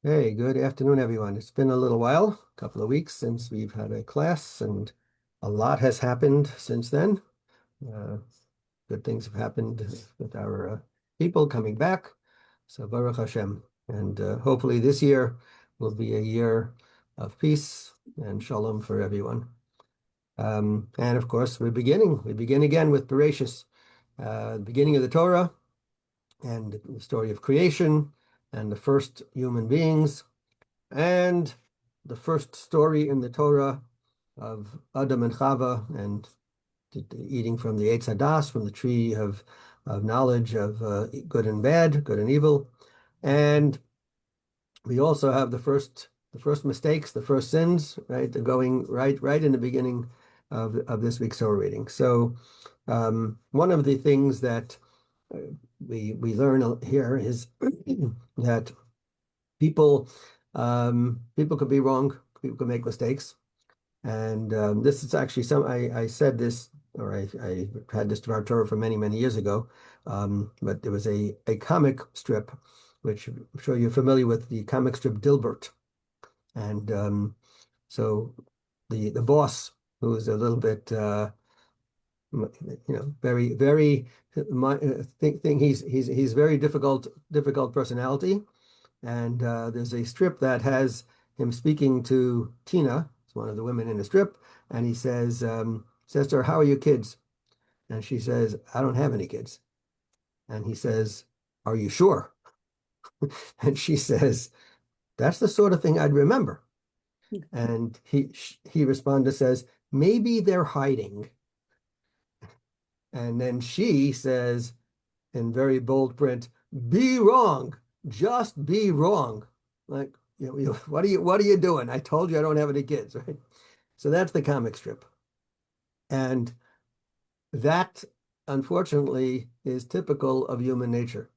Hey, good afternoon, everyone. It's been a little while, a couple of weeks since we've had a class, and a lot has happened since then. Uh, Good things have happened with our people coming back. So Baruch Hashem. And hopefully this year will be a year of peace and shalom for everyone. And of course, we begin again with Bereishis, the beginning of the Torah and the story of creation and the first human beings. And the first story in the Torah of Adam and Chava and eating from the Eitz Hadas, from the tree of knowledge of good and bad, good and evil. And we also have the first mistakes, the first sins, right? They're going right in the beginning of this week's Torah reading. So one of the things that uh, we learn here is that people could be wrong, people could make mistakes. And this is actually I said this, or I had this to our Torah for many, many years ago. But there was a comic strip, which I'm sure you're familiar with, the comic strip Dilbert. And so the boss, who is a little bit, very, very, think he's very difficult personality. And there's a strip that has him speaking to Tina, it's one of the women in the strip, and he says to her, "How are your kids?" And she says, "I don't have any kids." And he says, "Are you sure?" And she says, "That's the sort of thing I'd remember." And he responded, says, "Maybe they're hiding." And then she says, in very bold print, "Be wrong, just be wrong." Like, what are you doing? I told you I don't have any kids, right? So that's the comic strip. And that, unfortunately, is typical of human nature.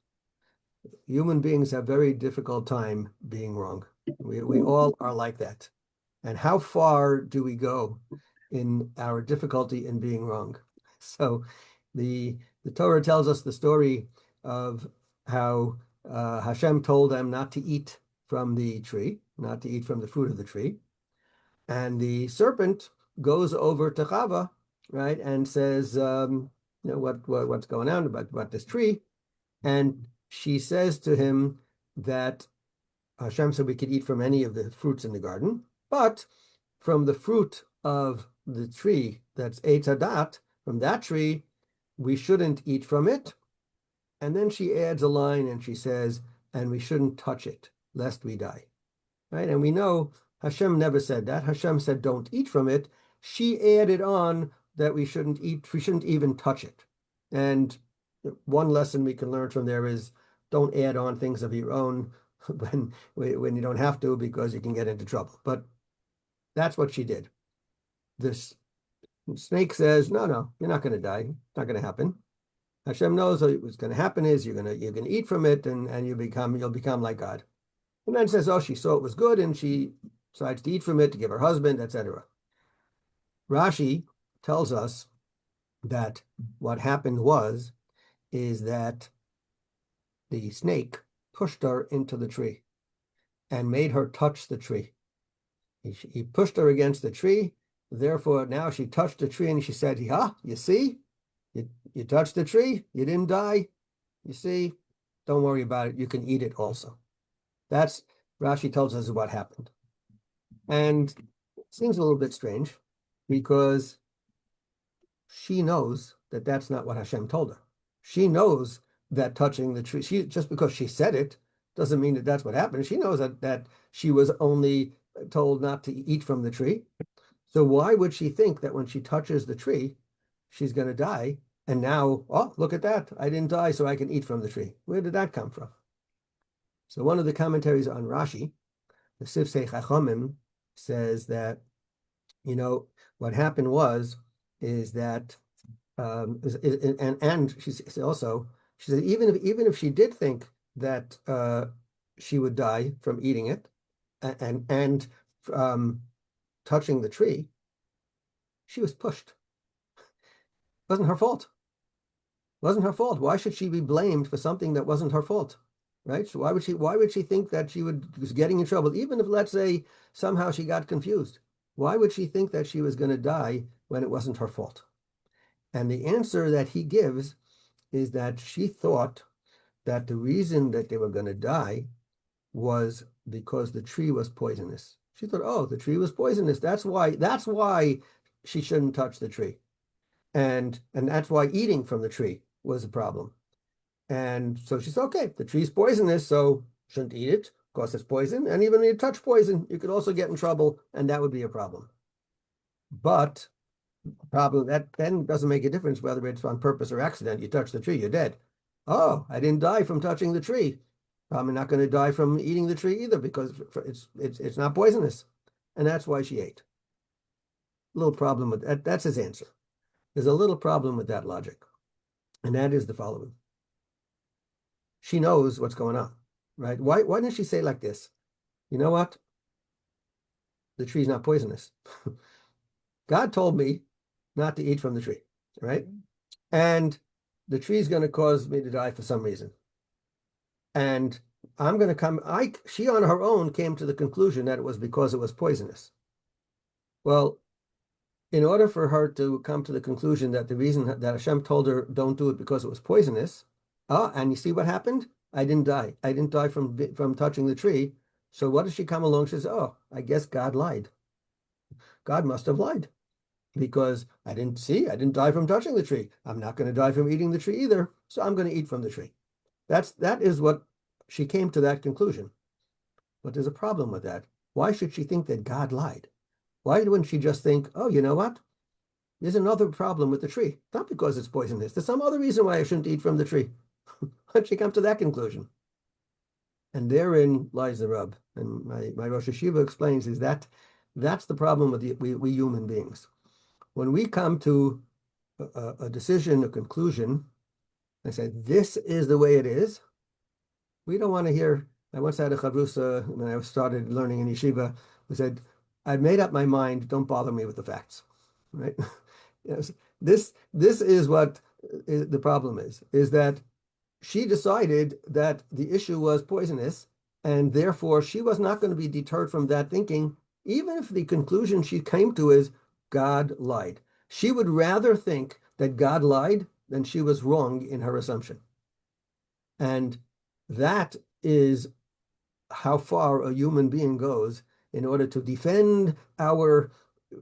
Human beings have very difficult time being wrong. We all are like that. And how far do we go in our difficulty in being wrong? So the Torah tells us the story of how Hashem told them not to eat from the tree, not to eat from the fruit of the tree. And the serpent goes over to Chava, right, and says, what's going on about this tree? And she says to him that Hashem said we could eat from any of the fruits in the garden, but from the fruit of the tree that's Eitz Hadat, from that tree, we shouldn't eat from it. And then she adds a line and she says, and we shouldn't touch it, lest we die. Right? And we know Hashem never said that. Hashem said, don't eat from it. She added on that we shouldn't eat, we shouldn't even touch it. And one lesson we can learn from there is don't add on things of your own when you don't have to, because you can get into trouble. But that's what she did. This snake says, no, no, you're not going to die. It's not going to happen. Hashem knows what's going to happen is you're gonna eat from it, and you'll become like God. And then says, oh, she saw it was good and she decides to eat from it to give her husband, etc. Rashi tells us that what happened is that the snake pushed her into the tree and made her touch the tree. He pushed her against the tree. Therefore, now she touched the tree and she said, "Ha, you see, you touched the tree, you didn't die. You see, don't worry about it. You can eat it also." That's Rashi tells us what happened. And it seems a little bit strange because she knows that that's not what Hashem told her. She knows that touching the tree, just because she said it doesn't mean that that's what happened. She knows that she was only told not to eat from the tree. So why would she think that when she touches the tree, she's going to die? And now, oh, look at that. I didn't die, so I can eat from the tree. Where did that come from? So one of the commentaries on Rashi, the Sifsei Chachamim, says that, what happened is that, and she said, even if she did think that she would die from eating it and touching the tree, she was pushed. It wasn't her fault. It wasn't her fault. Why should she be blamed for something that wasn't her fault? right? So why would she think that she was getting in trouble, even if, let's say, somehow she got confused? Why would she think that she was going to die when it wasn't her fault? And the answer that he gives is that she thought that the reason that they were going to die was because the tree was poisonous. She thought, oh, the tree was poisonous. That's why she shouldn't touch the tree. And that's why eating from the tree was a problem. And so she said, okay, the tree's poisonous, so shouldn't eat it because it's poison. And even if you touch poison, you could also get in trouble, and that would be a problem. But problem that then doesn't make a difference whether it's on purpose or accident. You touch the tree, you're dead. Oh, I didn't die from touching the tree. I'm not going to die from eating the tree either because it's not poisonous. And that's why she ate. A little problem with that. That's his answer. There's a little problem with that logic. And that is the following. She knows what's going on, right? Why didn't she say like this? You know what? The tree's not poisonous. God told me not to eat from the tree, right? And the tree's going to cause me to die for some reason. And I'm going to come, she on her own came to the conclusion that it was because it was poisonous. Well, in order for her to come to the conclusion that the reason that Hashem told her don't do it because it was poisonous, and you see what happened? I didn't die. I didn't die from touching the tree. So what does she come along? She says, oh, I guess God lied. God must have lied because I didn't die from touching the tree. I'm not going to die from eating the tree either. So I'm going to eat from the tree. That is what she came to that conclusion. But there's a problem with that. Why should she think that God lied? Why wouldn't she just think, oh, you know what? There's another problem with the tree. Not because it's poisonous. There's some other reason why I shouldn't eat from the tree. Why'd she come to that conclusion? And therein lies the rub. And my Rosh Hashiva explains is that that's the problem with we human beings. When we come to a decision, a conclusion, I say, this is the way it is. We don't want to hear. I once had a chavrusa when I started learning in yeshiva who said, I've made up my mind, don't bother me with the facts, right? Yes. This is what the problem is that she decided that the issue was poisonous, and therefore she was not going to be deterred from that thinking, even if the conclusion she came to is God lied. She would rather think that God lied than she was wrong in her assumption. And that is how far a human being goes in order to defend our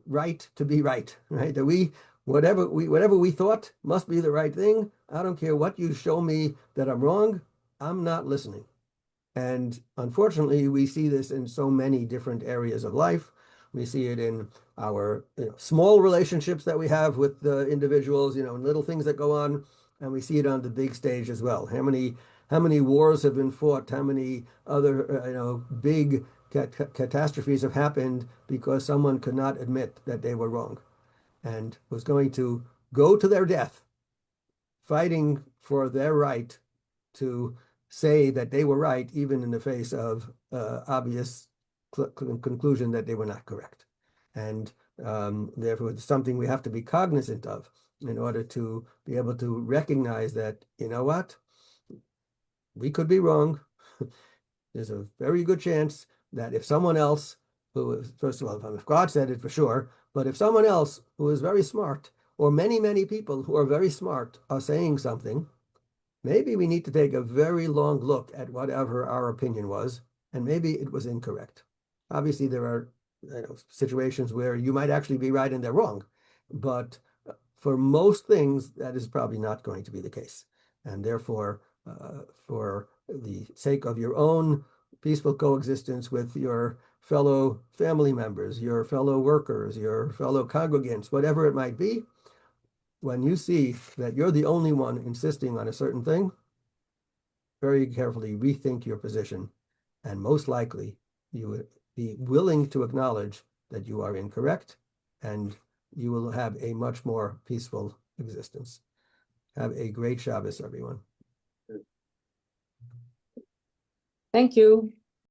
right to be right, right? That whatever we thought must be the right thing. I don't care what you show me that I'm wrong. I'm not listening. And unfortunately, we see this in so many different areas of life. We see it in our small relationships that we have with the individuals, little things that go on, and we see it on the big stage as well. How many wars have been fought? How many other big catastrophes have happened because someone could not admit that they were wrong and was going to go to their death fighting for their right to say that they were right, even in the face of obvious conclusion that they were not correct. And therefore, it's something we have to be cognizant of in order to be able to recognize that, you know what, we could be wrong. There's a very good chance that if someone else who is, first of all, if God said it for sure, but if someone else who is very smart, or many, many people who are very smart are saying something, maybe we need to take a very long look at whatever our opinion was, and maybe it was incorrect. Obviously, there are situations where you might actually be right and they're wrong, but for most things, that is probably not going to be the case. And therefore, for the sake of your own peaceful coexistence with your fellow family members, your fellow workers, your fellow congregants, whatever it might be, when you see that you're the only one insisting on a certain thing, very carefully rethink your position, and most likely you would be willing to acknowledge that you are incorrect, and you will have a much more peaceful existence. Have a great Shabbos, everyone. Thank you.